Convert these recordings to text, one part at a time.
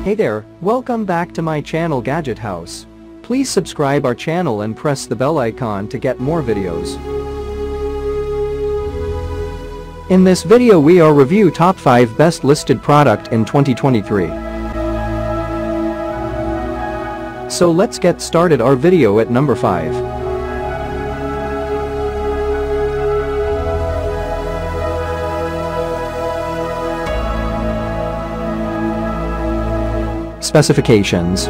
Hey there, welcome back to my channel Gadget House. Please subscribe our channel and press the bell icon to get more videos. In this video we are review top 5 best listed product in 2023. So let's get started our video at number 5. Specifications.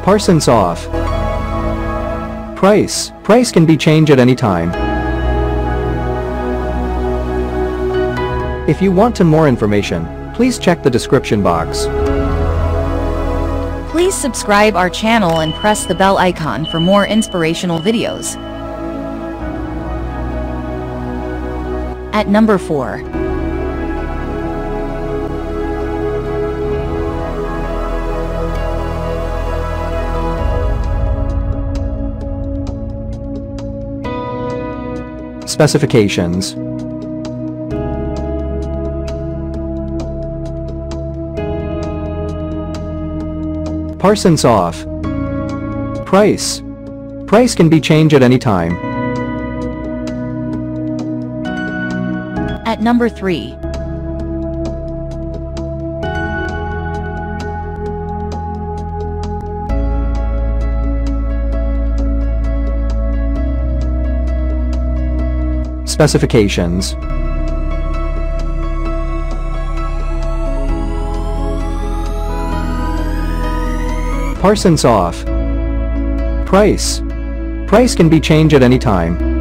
Parsons off. Price can be changed at any time. If you want to more information, please check the description box. Please subscribe our channel and press the bell icon for more inspirational videos. At number 4. Specifications. Parsons off. Price can be changed at any time. At number 3. Specifications. Parsons off. Price can be changed at any time.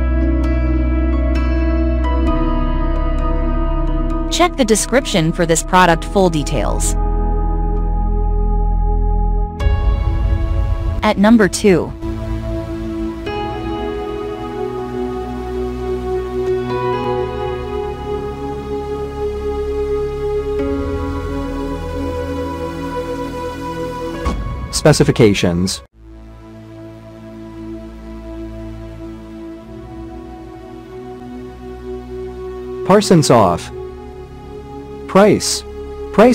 Check the description for this product full details. At number 2. Specifications. Parsons off. Price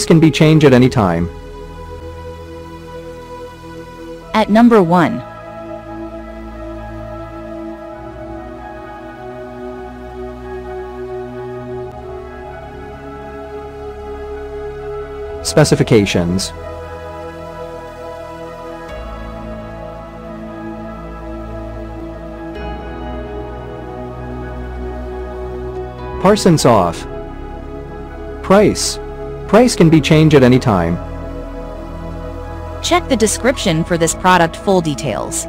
can be changed at any time. At number 1. Specifications. Parsons off. Price can be changed at any time. Check the description for this product full details.